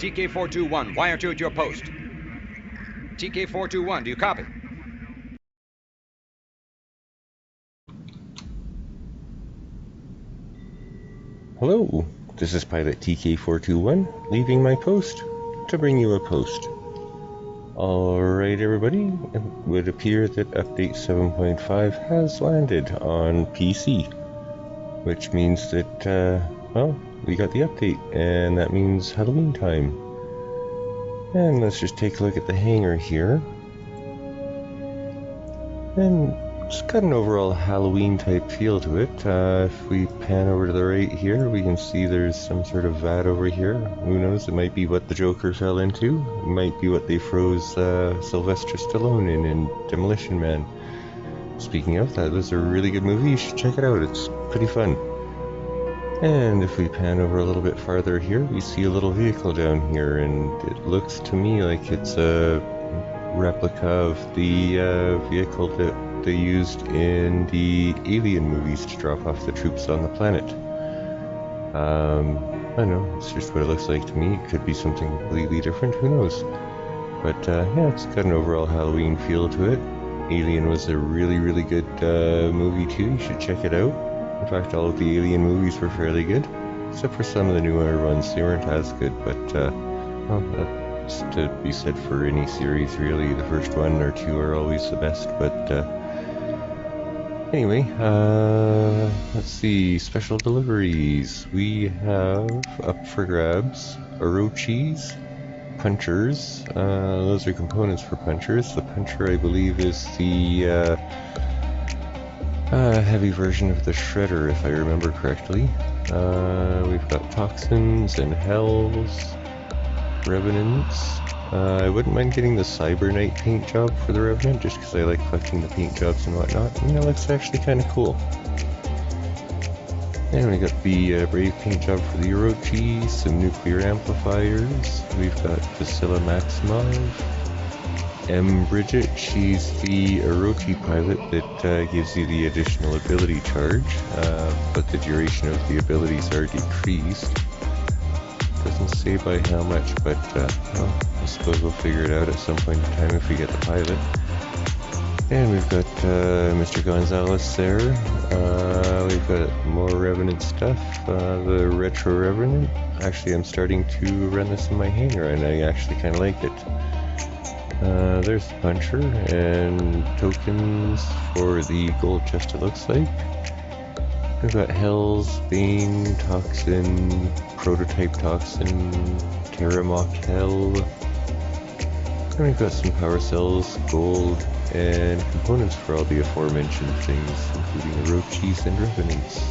TK421, wire 2 at your post. TK421, do you copy? Hello, this is pilot TK421, leaving my post to bring you a post. Alright everybody, it would appear that update 7.5 has landed on PC, which means that, well, we got the update, and that means Halloween time. And let's just take a look at the hangar here. And it's got an overall Halloween type feel to it. If we pan over to the right here, we can see there's some sort of vat over here. Who knows, it might be what the Joker fell into. It might be what they froze Sylvester Stallone in Demolition Man. Speaking of, that was a really good movie. You should check it out, it's pretty fun. And if we pan over a little bit farther here, we see a little vehicle down here, and it looks to me like it's a replica of the vehicle that they used in the Alien movies to drop off the troops on the planet. I don't know, it's just what it looks like to me. It could be something completely different, who knows. But yeah, it's got an overall Halloween feel to it. Alien was a really good movie too, you should check it out. In fact, all of the Alien movies were fairly good, except for some of the newer ones. They weren't as good, but well, that's to be said for any series really. The first one or two are always the best, but anyway, let's see, special deliveries. We have up for grabs Orochis, punchers. Those are components for punchers. The puncher, I believe, is the heavy version of the shredder, if I remember correctly. We've got toxins and hells, revenants. I wouldn't mind getting the Cybernite paint job for the Revenant, just because I like collecting the paint jobs and whatnot. And it looks actually kind of cool. And we got the Brave paint job for the Orochi, some nuclear amplifiers. We've got Vasila Maximov, M. Bridget. She's the Orochi pilot that gives you the additional ability charge, but the duration of the abilities are decreased. Doesn't say by how much, but well, I suppose we'll figure it out at some point in time if we get the pilot. And we've got Mr. Gonzalez there. We've got more Revenant stuff. The Retro Revenant. Actually, I'm starting to run this in my hangar, and I actually kind of like it. There's the puncher, and tokens for the gold chest, it looks like. We've got Hell's Bane, Toxin, Prototype Toxin, Terramok Hell. And we've got some power cells, gold, and components for all the aforementioned things, including Orochis and Revenants.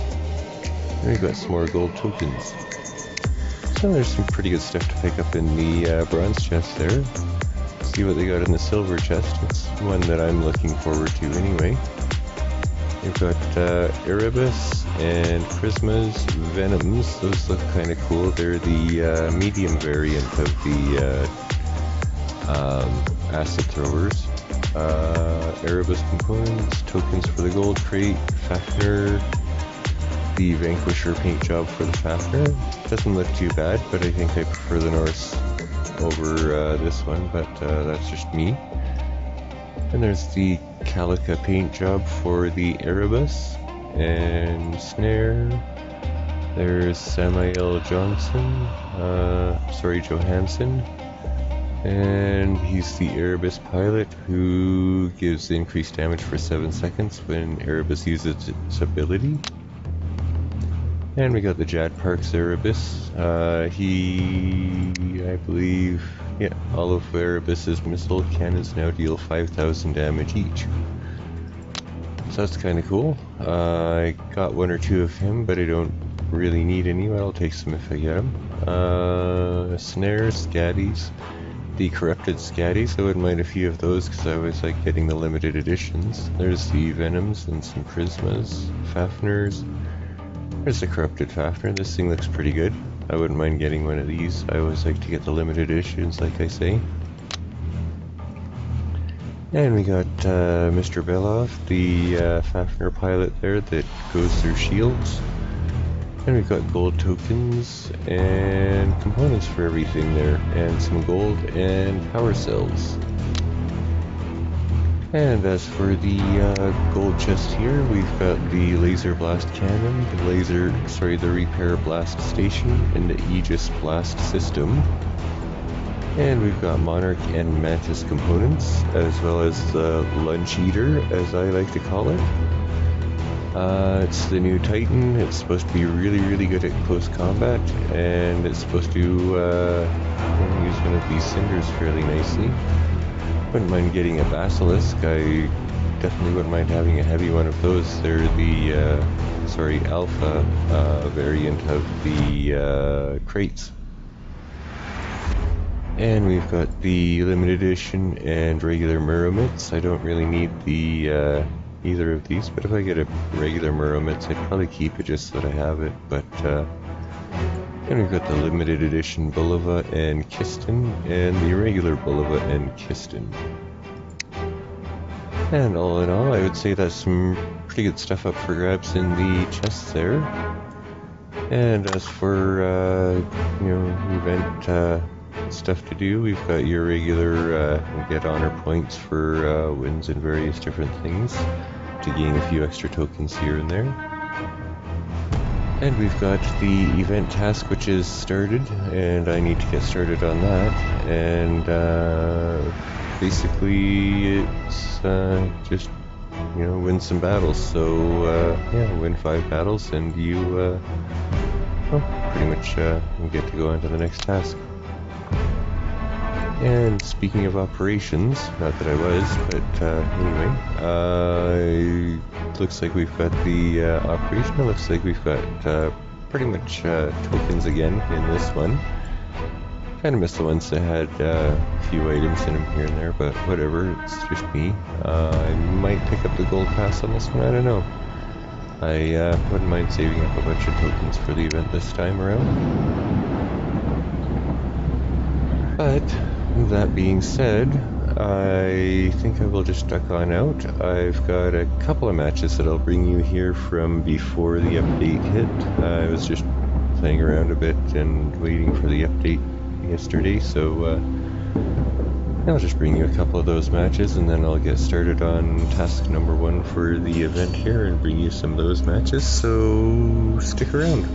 And we've got some more gold tokens. So there's some pretty good stuff to pick up in the bronze chest there. See what they got in the silver chest. It's one that I'm looking forward to anyway. We've got Erebus and Prismas, Venoms. Those look kind of cool. They're the medium variant of the acid throwers. Erebus components, tokens for the gold crate, Fafnir, the Vanquisher paint job for the Fafnir. Doesn't look too bad, but I think I prefer the Norse over this one, but that's just me. And there's the Calica paint job for the Erebus and Snare. There's Samael Johansson, and he's the Erebus pilot who gives increased damage for 7 seconds when Erebus uses its ability. And we got the Jad Parks Erebus. I believe, yeah, all of Erebus's missile cannons now deal 5,000 damage each. So that's kind of cool. I got one or two of him, but I don't really need any, but I'll take some if I get them. Snares, Scatties, the Corrupted Scatties. I wouldn't mind a few of those because I always like getting the limited editions. There's the Venoms and some Prismas, Fafnirs. There's the Corrupted Fafnir. This thing looks pretty good. I wouldn't mind getting one of these. I always like to get the limited editions, like I say. And we got Mr. Belov, the Fafnir pilot there that goes through shields. And we've got gold tokens and components for everything there, and some gold and power cells. And as for the gold chest here, we've got the laser blast cannon, the repair blast station, and the Aegis blast system. And we've got Monarch and Mantis components, as well as the Lunch Eater, as I like to call it. It's the new Titan. It's supposed to be really good at close combat, and it's supposed to use one of these cinders fairly nicely. Wouldn't mind getting a Basilisk. I definitely wouldn't mind having a heavy one of those. They're the alpha variant of the crates. And we've got the limited edition and regular Muromits. I don't really need the either of these, but if I get a regular Muromits, I'd probably keep it just so that I have it. But and we've got the limited edition Bulova and Kiston, and the regular Bulova and Kiston. And all in all, I would say that's some pretty good stuff up for grabs in the chests there. And as for event stuff to do, we've got your regular get honor points for wins and various different things to gain a few extra tokens here and there. And we've got the event task, which is started, and I need to get started on that. And basically, it's just win some battles. So win 5 battles, and you pretty much get to go on to the next task. And speaking of operations, not that I was, but anyway, looks like we've got the operation. It looks like we've got pretty much tokens again in this one. Kind of missed the ones that had a few items in them here and there, but whatever, it's just me. I might pick up the gold pass on this one, I don't know. I wouldn't mind saving up a bunch of tokens for the event this time around. But that being said, I think I will just duck on out. I've got a couple of matches that I'll bring you here from before the update hit. I was just playing around a bit and waiting for the update yesterday, so I'll just bring you a couple of those matches, and then I'll get started on task number 1 for the event here and bring you some of those matches, so stick around.